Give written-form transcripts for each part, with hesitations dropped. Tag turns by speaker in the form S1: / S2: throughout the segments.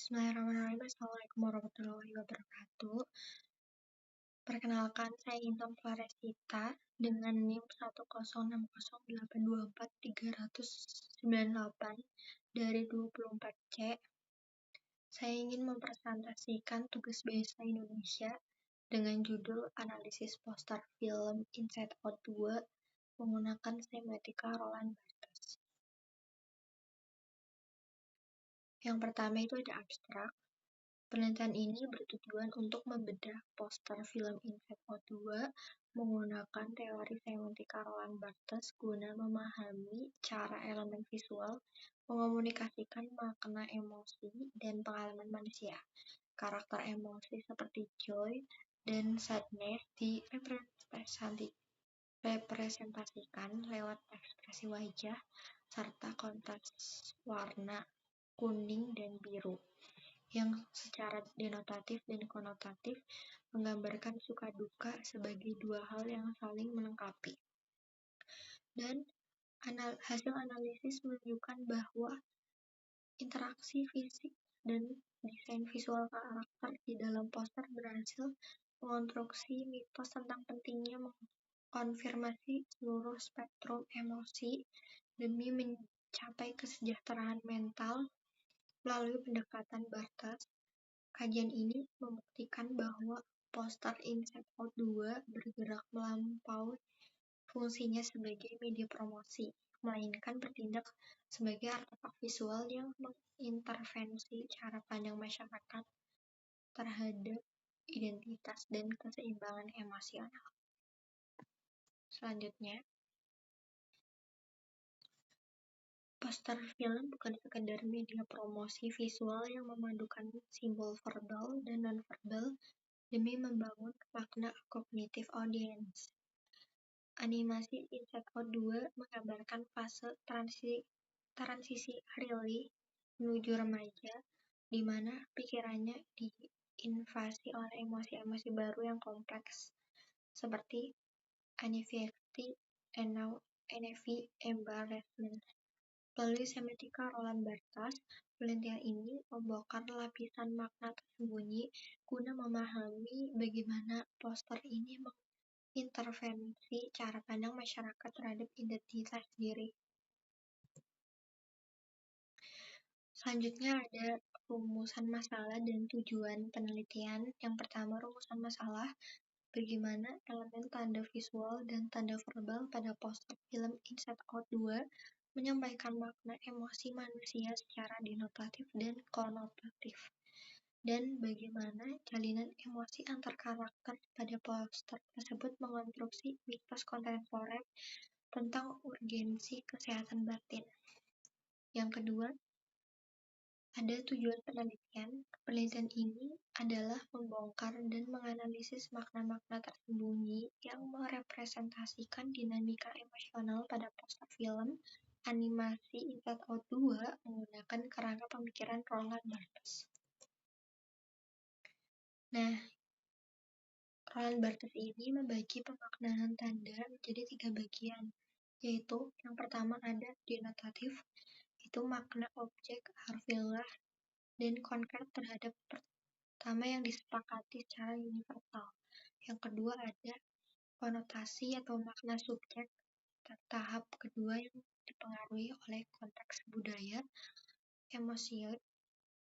S1: Bismillahirrahmanirrahim. Assalamualaikum warahmatullahi wabarakatuh. Perkenalkan, saya Intan Floresita dengan NIM 10608243998 dari 24C. Saya ingin mempresentasikan tugas bahasa Indonesia dengan judul Analisis Poster Film Inside Out 2 menggunakan semiotika Roland Barthes. Yang pertama itu ada abstrak. Penelitian ini bertujuan untuk membedah poster film Inside Out 2 menggunakan teori semiotika Roland Barthes guna memahami cara elemen visual mengomunikasikan makna emosi dan pengalaman manusia. Karakter emosi seperti joy dan sadness direpresentasikan lewat ekspresi wajah serta kontras warna kuning dan biru yang secara denotatif dan konotatif menggambarkan suka duka sebagai dua hal yang saling melengkapi. Dan hasil analisis menunjukkan bahwa interaksi fisik dan desain visual karakter di dalam poster berhasil mengonstruksi mitos tentang pentingnya mengkonfirmasi seluruh spektrum emosi demi mencapai kesejahteraan mental melalui pendekatan Barthes. Kajian ini membuktikan bahwa poster Inside Out 2 bergerak melampaui fungsinya sebagai media promosi, melainkan bertindak sebagai artefak visual yang mengintervensi cara pandang masyarakat terhadap identitas dan keseimbangan emosional. Selanjutnya, poster film bukan sekedar media promosi visual yang memadukan simbol verbal dan non-verbal demi membangun makna kognitif audiens. Animasi Inside Out 2 menggambarkan fase transisi Riley menuju remaja, di mana pikirannya diinvasi oleh emosi-emosi baru yang kompleks, seperti anxiety, envy, embarrassment. Melalui semiotika Roland Barthes, penelitian ini membongkar lapisan makna tersembunyi guna memahami bagaimana poster ini mengintervensi cara pandang masyarakat terhadap identitas diri. Selanjutnya ada rumusan masalah dan tujuan penelitian. Yang pertama, rumusan masalah. Bagaimana elemen tanda visual dan tanda verbal pada poster film Inside Out 2 menyampaikan makna emosi manusia secara denotatif dan konotatif. Dan bagaimana jalinan emosi antar karakter pada poster tersebut mengonstruksi mitos kontemporer tentang urgensi kesehatan batin. Yang kedua, ada tujuan penelitian. Penelitian ini adalah membongkar dan menganalisis makna-makna tersembunyi yang merepresentasikan dinamika emosional pada poster film animasi Inside Out 2 menggunakan kerangka pemikiran Roland Barthes. Nah, Roland Barthes ini membagi pemaknaan tanda menjadi 3 bagian, yaitu yang pertama ada denotatif, itu makna objek harfiah dan konkret terhadap pertama yang disepakati secara universal. Yang kedua ada konotasi atau makna subjek, tahap kedua yang dipengaruhi oleh konteks budaya, emosi,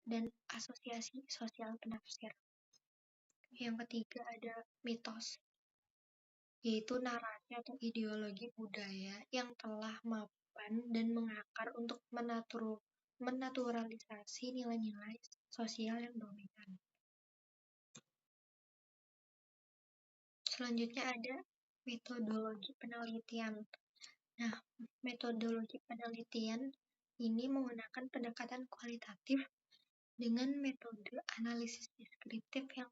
S1: dan asosiasi sosial penafsir. Yang ketiga ada mitos, yaitu narasi atau ideologi budaya yang telah mapan dan mengakar untuk menaturalisasi nilai-nilai sosial yang dominan. Selanjutnya ada metodologi penelitian. Nah, metodologi penelitian ini menggunakan pendekatan kualitatif dengan metode analisis deskriptif yang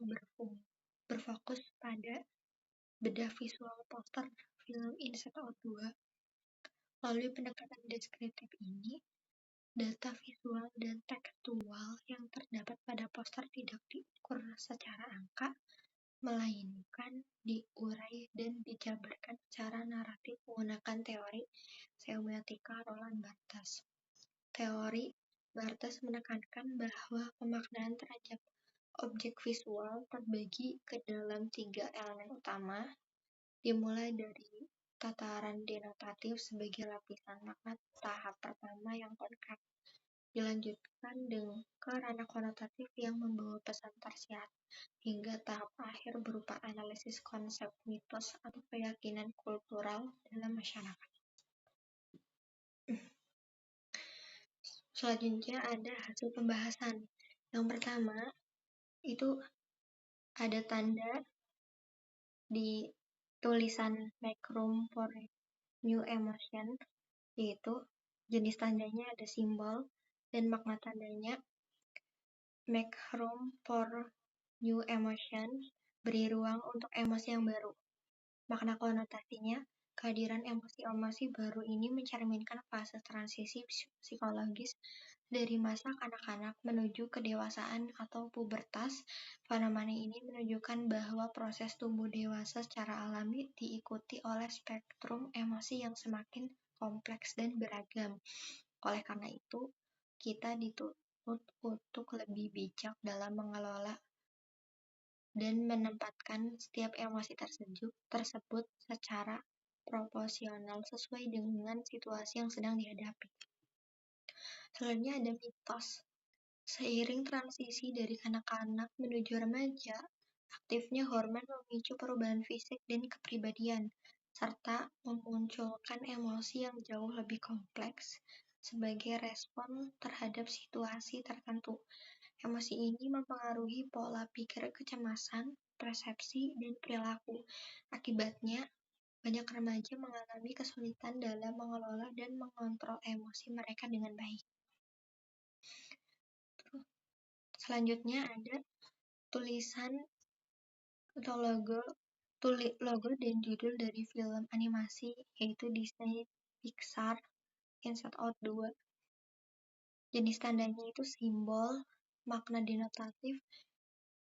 S1: berfokus pada bedah visual poster film Inside Out 2. Melalui pendekatan deskriptif ini, data visual dan tekstual yang terdapat pada poster tidak diukur secara angka, melainkan diurai dan dijabarkan secara naratif menggunakan teori semiotika Roland Barthes. Teori Barthes menekankan mengatakan bahwa pemaknaan terhadap objek visual terbagi ke dalam 3 elemen utama, dimulai dari tataran denotatif sebagai lapisan makna tahap pertama yang konkret, dilanjutkan ke ranah konotatif yang membawa pesan tersier, hingga tahap akhir berupa analisis konsep mitos atau keyakinan kultural dalam masyarakat. Selanjutnya ada hasil pembahasan. Yang pertama, itu ada tanda di tulisan make room for new emotion, yaitu jenis tandanya ada simbol dan makna tandanya make room for new emotion, beri ruang untuk emosi yang baru. Makna konotasinya, kehadiran emosi-emosi baru ini mencerminkan fase transisi psikologis dari masa kanak-kanak menuju kedewasaan atau pubertas. Fenomena ini menunjukkan bahwa proses tumbuh dewasa secara alami diikuti oleh spektrum emosi yang semakin kompleks dan beragam. Oleh karena itu, kita dituntut untuk lebih bijak dalam mengelola dan menempatkan setiap emosi tersebut secara proporsional sesuai dengan situasi yang sedang dihadapi. Selanjutnya ada mitos. Seiring transisi dari kanak-kanak menuju remaja, aktifnya hormon memicu perubahan fisik dan kepribadian, serta memunculkan emosi yang jauh lebih kompleks sebagai respon terhadap situasi tertentu. Emosi ini mempengaruhi pola pikir, kecemasan, persepsi, dan perilaku. Akibatnya, banyak remaja mengalami kesulitan dalam mengelola dan mengontrol emosi mereka dengan baik. Selanjutnya ada tulisan atau logo dan judul dari film animasi, yaitu Disney Pixar Inside Out 2. Jenis tandanya itu simbol, makna denotatif,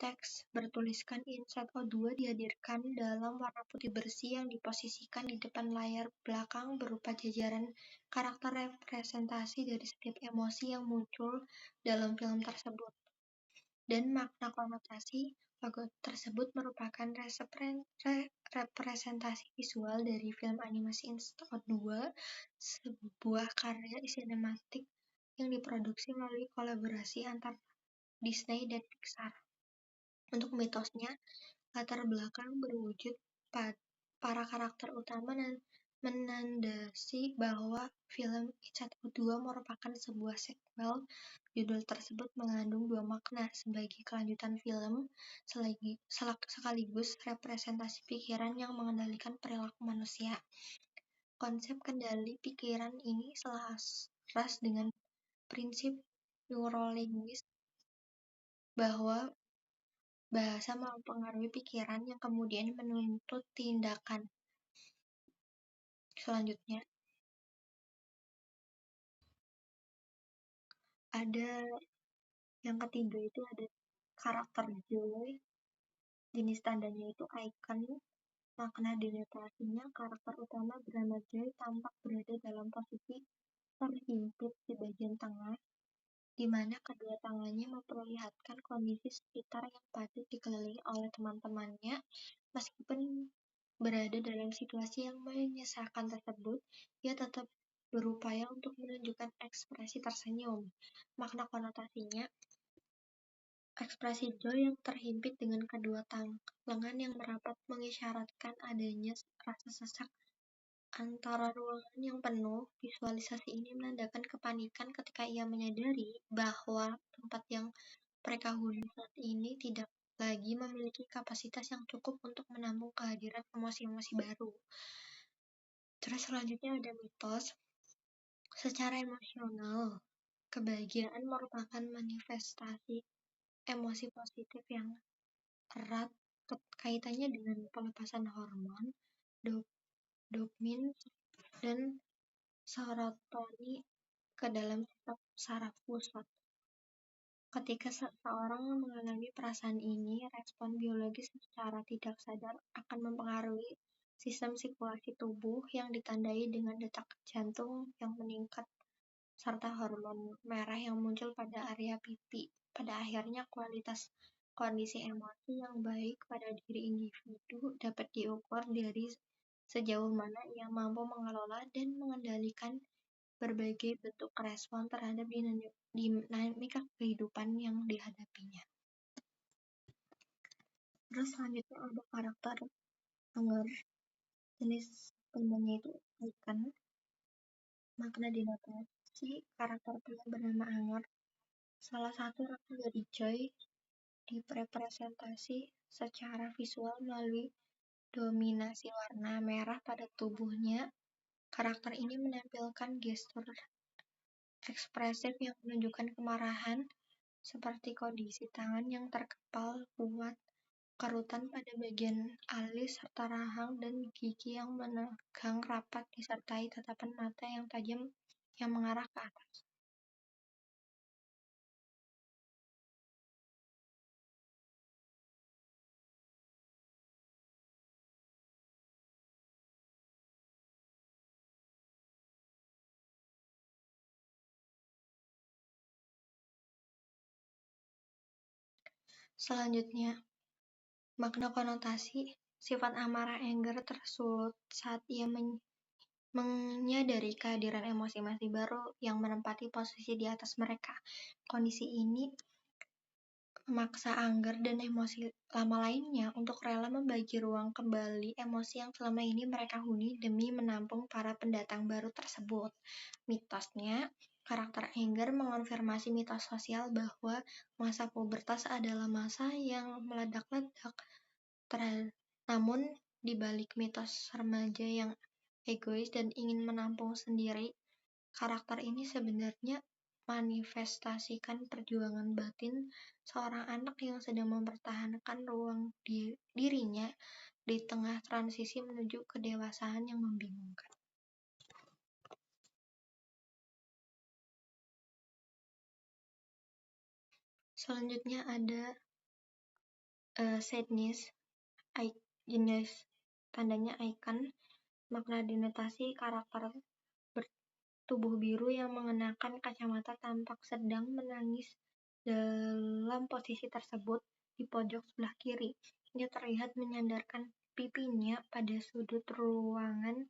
S1: teks bertuliskan Inside Out 2 dihadirkan dalam warna putih bersih yang diposisikan di depan layar belakang berupa jajaran karakter representasi dari setiap emosi yang muncul dalam film tersebut. Dan makna konotasi logo tersebut merupakan representasi visual dari film animasi Inside Out 2, sebuah karya sinematik yang diproduksi melalui kolaborasi antara Disney dan Pixar. Untuk mitosnya, latar belakang berwujud para karakter utama menandasi bahwa film Inside Out 2 merupakan sebuah sequel. Judul tersebut mengandung dua makna sebagai kelanjutan film sekaligus representasi pikiran yang mengendalikan perilaku manusia. Konsep kendali pikiran ini selaras dengan prinsip neurolinguis bahwa bahasa mempengaruhi pikiran yang kemudian menuntut tindakan. Selanjutnya, ada yang ketiga itu ada karakter Joy. Jenis tandanya itu icon. Makna denotasinya, karakter utama bernama Joy tampak berada dalam posisi terhimpit di bagian tengah, di mana kedua tangannya memperlihatkan kondisi sekitar yang patut dikelilingi oleh teman-temannya. Meskipun berada dalam situasi yang menyesalkan tersebut, ia tetap berupaya untuk menunjukkan ekspresi tersenyum. Makna konotasinya, ekspresi Joy yang terhimpit dengan kedua lengan yang merapat mengisyaratkan adanya rasa sesak antara ruangan yang penuh. Visualisasi ini menandakan kepanikan ketika ia menyadari bahwa tempat yang mereka huni saat ini tidak lagi memiliki kapasitas yang cukup untuk menampung kehadiran emosi-emosi baru. Terus selanjutnya ada mitos. Secara emosional, kebahagiaan merupakan manifestasi emosi positif yang erat kaitannya dengan pelepasan hormon dopamin dan serotonin ke dalam sistem saraf pusat. Ketika seseorang mengalami perasaan ini, respon biologis secara tidak sadar akan mempengaruhi sistem sirkulasi tubuh yang ditandai dengan detak jantung yang meningkat serta hormon merah yang muncul pada area pipi. Pada akhirnya, kualitas kondisi emosi yang baik pada diri individu dapat diukur dari sejauh mana ia mampu mengelola dan mengendalikan berbagai bentuk respon terhadap dinamika kehidupan yang dihadapinya. Terus selanjutnya ada karakter anger. Jenis temannya itu icon. Makna dinotasi karakter pria bernama Anger. Salah satu ratu dari Joy direpresentasi secara visual melalui dominasi warna merah pada tubuhnya. Karakter ini menampilkan gestur ekspresif yang menunjukkan kemarahan, seperti kondisi tangan yang terkepal kuat, kerutan pada bagian alis, serta rahang dan gigi yang menegang rapat disertai tatapan mata yang tajam yang mengarah ke atas. Selanjutnya, makna konotasi. Sifat amarah anger tersulut saat ia menyadari kehadiran emosi baru yang menempati posisi di atas mereka. Kondisi ini memaksa anger dan emosi lama lainnya untuk rela membagi ruang kembali emosi yang selama ini mereka huni demi menampung para pendatang baru tersebut. Mitosnya, karakter anger mengonfirmasi mitos sosial bahwa masa pubertas adalah masa yang meledak-ledak. Namun, di balik mitos remaja yang egois dan ingin menampung sendiri, karakter ini sebenarnya manifestasikan perjuangan batin seorang anak yang sedang mempertahankan ruang dirinya di tengah transisi menuju kedewasaan yang membingungkan. Selanjutnya ada sadness, jenis tandanya icon, makna dinotasi karakter bertubuh biru yang mengenakan kacamata tampak sedang menangis. Dalam posisi tersebut, di pojok sebelah kiri, ia terlihat menyandarkan pipinya pada sudut ruangan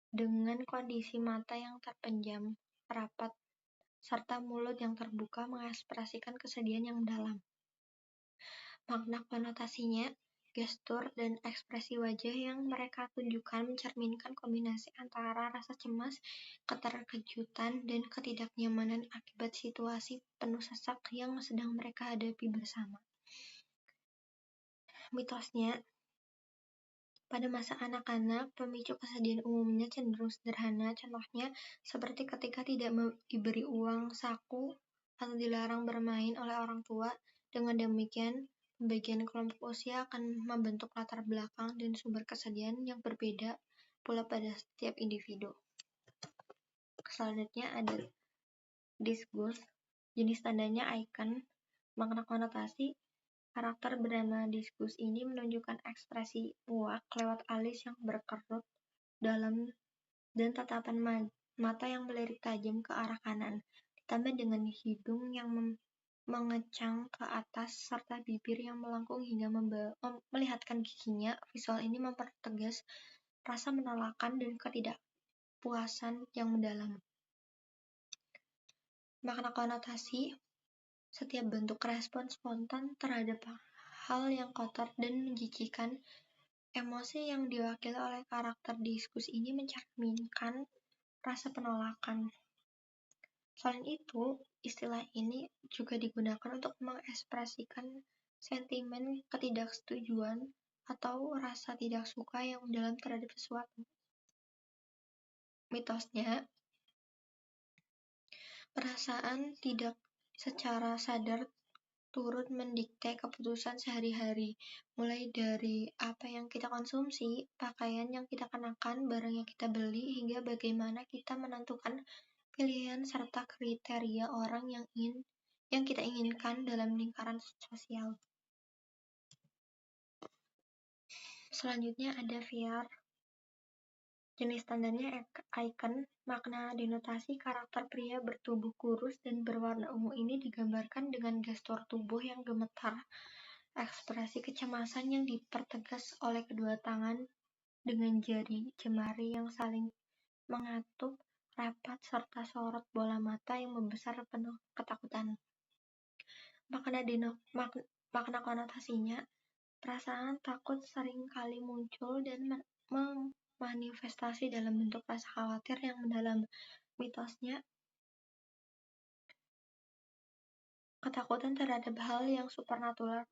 S1: dengan kondisi mata yang terpejam rapat serta mulut yang terbuka mengekspresikan kesedihan yang dalam. Makna konotasinya, gestur dan ekspresi wajah yang mereka tunjukkan mencerminkan kombinasi antara rasa cemas, keterkejutan, dan ketidaknyamanan akibat situasi penuh sesak yang sedang mereka hadapi bersama. Mitosnya, pada masa anak-anak, pemicu kesedihan umumnya cenderung sederhana, contohnya seperti ketika tidak diberi uang saku atau dilarang bermain oleh orang tua. Dengan demikian, pembagian kelompok usia akan membentuk latar belakang dan sumber kesedihan yang berbeda pula pada setiap individu. Selanjutnya ada disgust, jenis tandanya icon, makna konotasi. Karakter bernama disgust ini menunjukkan ekspresi muak lewat alis yang berkerut dalam dan tatapan mata yang melirik tajam ke arah kanan, ditambah dengan hidung yang mengecang ke atas serta bibir yang melengkung hingga melihatkan giginya. Visual ini mempertegas rasa penolakan dan ketidakpuasan yang mendalam. Makna konotasi, setiap bentuk respon spontan terhadap hal yang kotor dan menjijikan. Emosi yang diwakili oleh karakter disgust ini mencerminkan rasa penolakan. Selain itu, istilah ini juga digunakan untuk mengekspresikan sentimen ketidaksetujuan atau rasa tidak suka yang mendalam terhadap sesuatu. Mitosnya, perasaan tidak secara sadar turut mendikte keputusan sehari-hari, mulai dari apa yang kita konsumsi, pakaian yang kita kenakan, barang yang kita beli, hingga bagaimana kita menentukan pilihan serta kriteria orang yang kita inginkan dalam lingkaran sosial. Selanjutnya ada fear, Jenis tandanya icon, makna denotasi karakter pria bertubuh kurus dan berwarna ungu ini digambarkan dengan gestur tubuh yang gemetar, ekspresi kecemasan yang dipertegas oleh kedua tangan dengan jari jemari yang saling mengatup rapat serta sorot bola mata yang membesar penuh ketakutan. Makna konotasinya, perasaan takut sering kali muncul dan memanifestasi dalam bentuk rasa khawatir yang mendalam. Mitosnya, ketakutan terhadap hal yang supernatural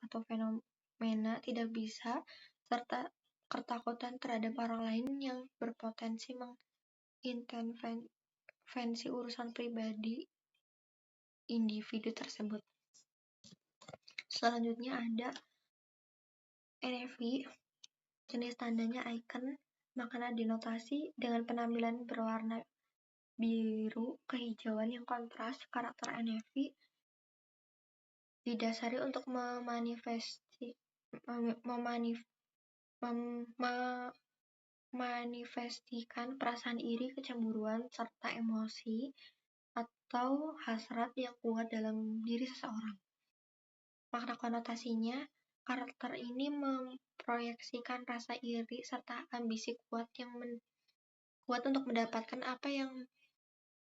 S1: atau fenomena tidak bisa, serta ketakutan terhadap orang lain yang berpotensi mengintervensi urusan pribadi individu tersebut. Selanjutnya ada NFI, jenis tandanya icon, makna denotasi dengan penampilan berwarna biru kehijauan yang kontras. Karakter NFI didasari untuk memanifestikan perasaan iri, kecemburuan, serta emosi atau hasrat yang kuat dalam diri seseorang. Makna konotasinya, karakter ini memproyeksikan rasa iri serta ambisi kuat untuk mendapatkan apa yang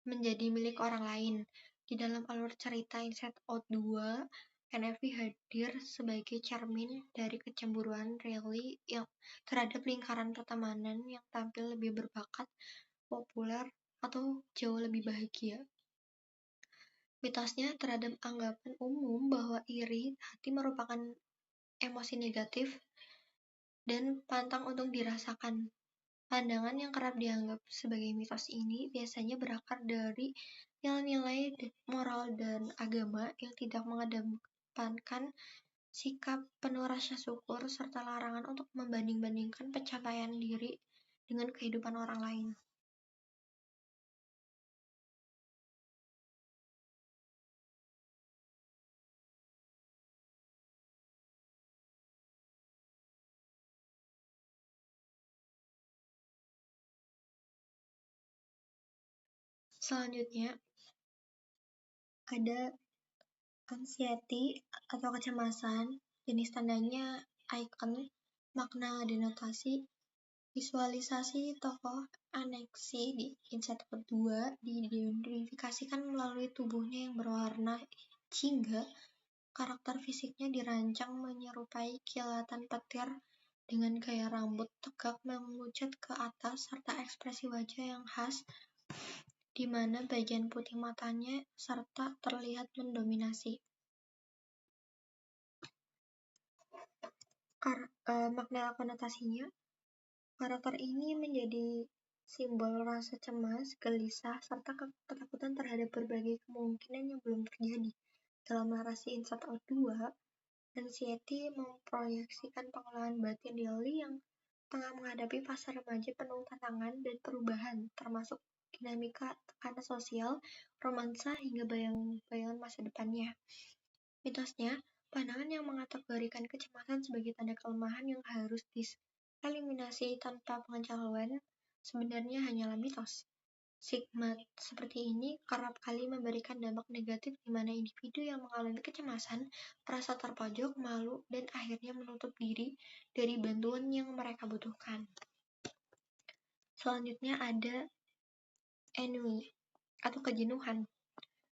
S1: menjadi milik orang lain. Di dalam alur cerita Inside Out 2, NFI hadir sebagai cermin dari kecemburuan Riley yang terhadap lingkaran pertemanan yang tampil lebih berbakat, populer, atau jauh lebih bahagia. Mitosnya terhadap anggapan umum bahwa iri hati merupakan emosi negatif dan pantang untuk dirasakan. Pandangan yang kerap dianggap sebagai mitos ini biasanya berakar dari nilai-nilai moral dan agama yang tidak mengedepankan sikap penuh rasa syukur serta larangan untuk membanding-bandingkan pencapaian diri dengan kehidupan orang lain. Selanjutnya ada anxiety atau kecemasan, jenis tandanya icon, makna denotasi, visualisasi tokoh aneksi di Inside Out 2 diidentifikasikan melalui tubuhnya yang berwarna jingga. Karakter fisiknya dirancang menyerupai kilatan petir dengan gaya rambut tegak mengerucut ke atas serta ekspresi wajah yang khas di mana bagian putih matanya serta terlihat mendominasi. Makna konotasinya, karakter ini menjadi simbol rasa cemas, gelisah, serta ketakutan terhadap berbagai kemungkinan yang belum terjadi. Dalam narasi Inside Out 2, Anxiety memproyeksikan pengolahan batin Lily yang tengah menghadapi fase remaja penuh tantangan dan perubahan, termasuk dinamika tekanan sosial, romansa, hingga bayang-bayangan masa depannya. Mitosnya, pandangan yang mengategorikan kecemasan sebagai tanda kelemahan yang harus dieliminasi tanpa pengetahuan sebenarnya hanyalah mitos. Stigma seperti ini kerap kali memberikan dampak negatif di mana individu yang mengalami kecemasan merasa terpojok, malu, dan akhirnya menutup diri dari bantuan yang mereka butuhkan. Selanjutnya ada ennui atau kejenuhan.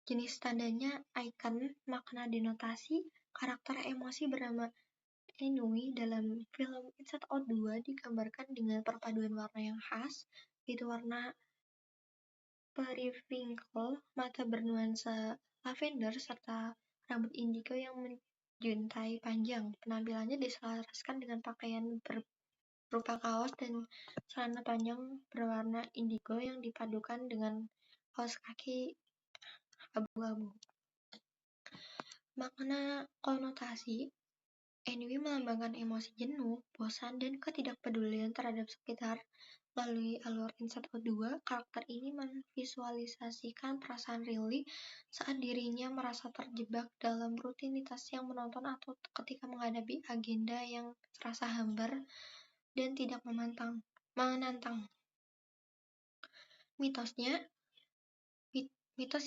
S1: Jenis tandanya icon, makna denotasi, karakter emosi bernama ennui dalam film Inside Out 2 digambarkan dengan perpaduan warna yang khas, yaitu warna periwinkle, mata bernuansa lavender, serta rambut indigo yang menjuntai panjang. Penampilannya diselaraskan dengan pakaian berupa kaos dan celana panjang berwarna indigo yang dipadukan dengan kaos kaki abu-abu. Makna konotasi, ennui melambangkan emosi jenuh, bosan, dan ketidakpedulian terhadap sekitar. Melalui alur Inside Out 2, karakter ini memvisualisasikan perasaan Riley saat dirinya merasa terjebak dalam rutinitas yang menonton atau ketika menghadapi agenda yang terasa hambar dan tidak memantang. menantang. Mitos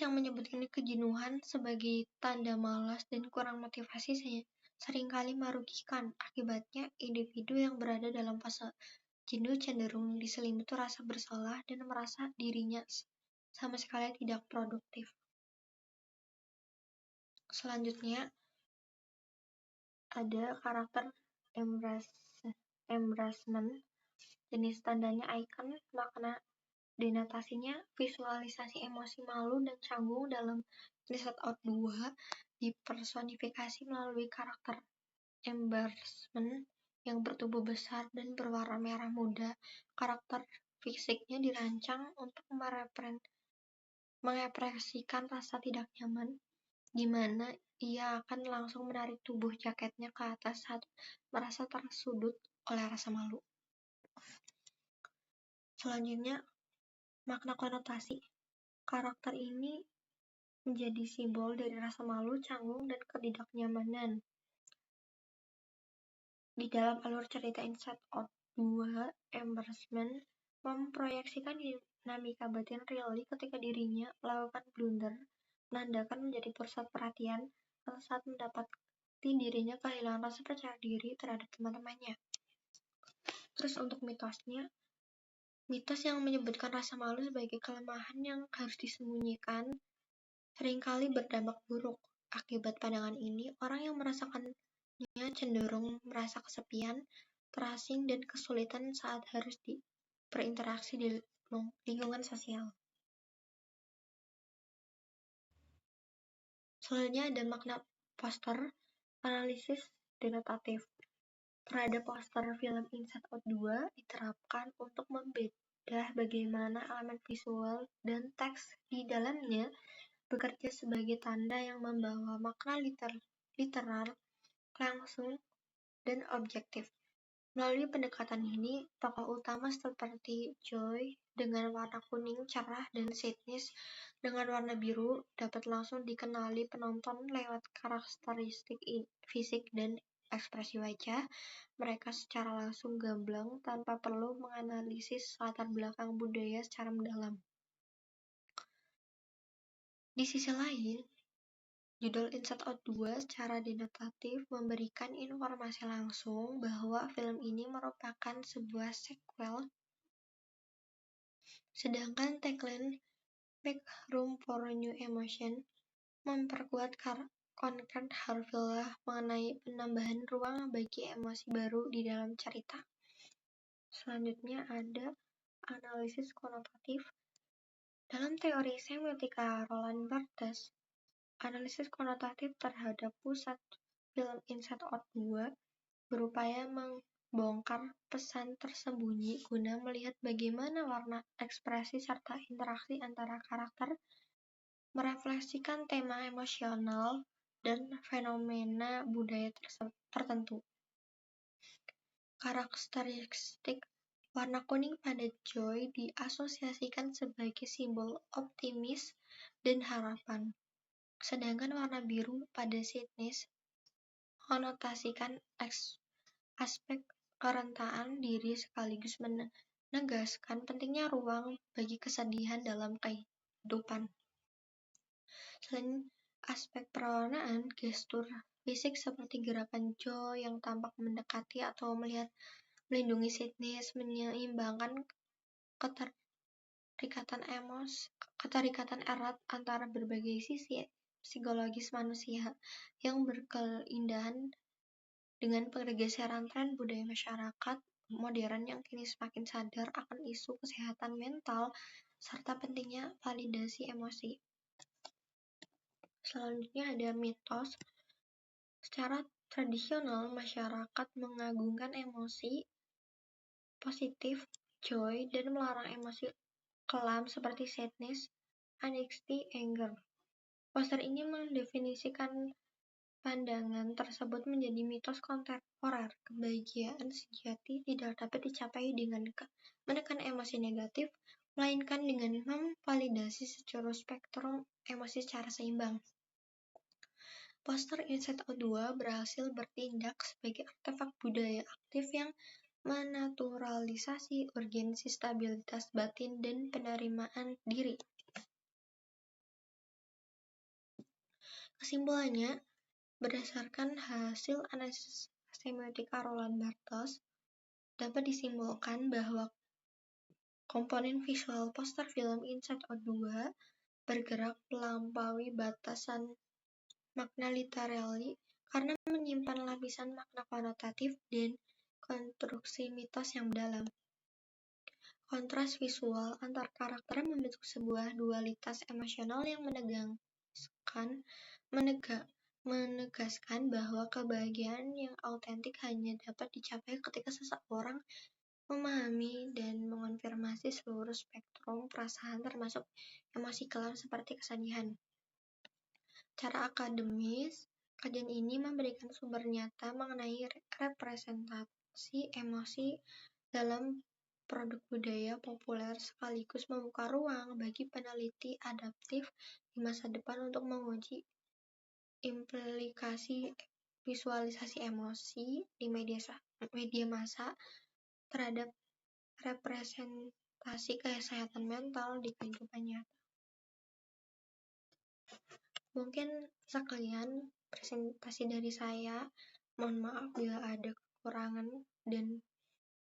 S1: yang menyebutkan kejenuhan sebagai tanda malas dan kurang motivasi seringkali merugikan. Akibatnya, individu yang berada dalam fase jenuh cenderung diselimuti rasa bersalah dan merasa dirinya sama sekali tidak produktif. Selanjutnya, ada karakter embarrassment. Jenis tandanya icon, makna denotasinya visualisasi emosi malu dan canggung dalam Inside Out 2 dipersonifikasi melalui karakter embarrassment yang bertubuh besar dan berwarna merah muda. Karakter fisiknya dirancang untuk mengekspresikan rasa tidak nyaman, di mana ia akan langsung menarik tubuh jaketnya ke atas saat merasa tersudut oleh rasa malu. Selanjutnya, makna konotasi. Karakter ini menjadi simbol dari rasa malu, canggung, dan ketidaknyamanan. Di dalam alur cerita Inside Out 2, embarrassment memproyeksikan dinamika batin Riley ketika dirinya melakukan blunder, menandakan menjadi pusat perhatian atau saat mendapati dirinya kehilangan rasa percaya diri terhadap teman-temannya. Terus untuk mitosnya, mitos yang menyebutkan rasa malu sebagai kelemahan yang harus disembunyikan seringkali berdampak buruk. Akibat pandangan ini, orang yang merasakannya cenderung merasa kesepian, terasing, dan kesulitan saat harus berinteraksi di lingkungan sosial. Selanjutnya ada makna poster, analisis denotatif. Terhadap poster film Inside Out 2 diterapkan untuk membedah bagaimana elemen visual dan teks di dalamnya bekerja sebagai tanda yang membawa makna literal, langsung, dan objektif. Melalui pendekatan ini, tokoh utama seperti Joy dengan warna kuning cerah dan Sadness dengan warna biru dapat langsung dikenali penonton lewat karakteristik fisik dan ekspresi wajah mereka secara langsung gamblang tanpa perlu menganalisis latar belakang budaya secara mendalam. Di sisi lain, judul Inside Out 2 secara denotatif memberikan informasi langsung bahwa film ini merupakan sebuah sequel, sedangkan tagline Make Room for New Emotion memperkuat konkret harfiah mengenai penambahan ruang bagi emosi baru di dalam cerita. Selanjutnya ada analisis konotatif. Dalam teori semiotika Roland Barthes, analisis konotatif terhadap pusat film Inside Out 2 berupaya membongkar pesan tersembunyi guna melihat bagaimana warna, ekspresi, serta interaksi antara karakter merefleksikan tema emosional dan fenomena budaya tertentu. Karakteristik warna kuning pada Joy diasosiasikan sebagai simbol optimis dan harapan, sedangkan warna biru pada Sadness mengonotasikan aspek kerentaan diri sekaligus menegaskan pentingnya ruang bagi kesedihan dalam kehidupan. Selain aspek pewarnaan, gestur fisik seperti gerakan Joy yang tampak mendekati atau melindungi Sadness menyeimbangkan keterikatan erat antara berbagai sisi psikologis manusia yang berkeindahan dengan pergeseran tren budaya masyarakat modern yang kini semakin sadar akan isu kesehatan mental serta pentingnya validasi emosi. Selanjutnya ada mitos. Secara tradisional, masyarakat mengagungkan emosi positif, joy, dan melarang emosi kelam seperti sadness, anxiety, anger. Poster ini mendefinisikan pandangan tersebut menjadi mitos kontemporer. Kebahagiaan sejati tidak dapat dicapai dengan menekan emosi negatif, melainkan dengan memvalidasi seluruh spektrum emosi secara seimbang. Poster Inside Out 2 berhasil bertindak sebagai artefak budaya aktif yang menaturalisasi urgensi stabilitas batin dan penerimaan diri. Kesimpulannya, berdasarkan hasil analisis semiotika Roland Barthes, dapat disimpulkan bahwa komponen visual poster film Inside Out 2 bergerak melampaui batasan makna literally karena menyimpan lapisan makna konotatif dan konstruksi mitos yang mendalam. Kontras visual antar karakter membentuk sebuah dualitas emosional yang menegaskan bahwa kebahagiaan yang autentik hanya dapat dicapai ketika seseorang memahami dan mengonfirmasi seluruh spektrum perasaan termasuk emosi kelam seperti kesedihan. Secara akademis, kajian ini memberikan sumber nyata mengenai representasi emosi dalam produk budaya populer sekaligus membuka ruang bagi peneliti adaptif di masa depan untuk menguji implikasi visualisasi emosi di media massa terhadap representasi kesehatan mental di kehidupan nyata. Mungkin sekian presentasi dari saya. Mohon maaf bila ada kekurangan dan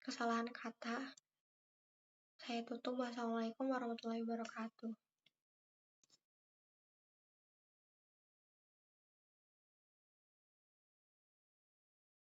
S1: kesalahan kata. Saya tutup. Wassalamualaikum warahmatullahi wabarakatuh.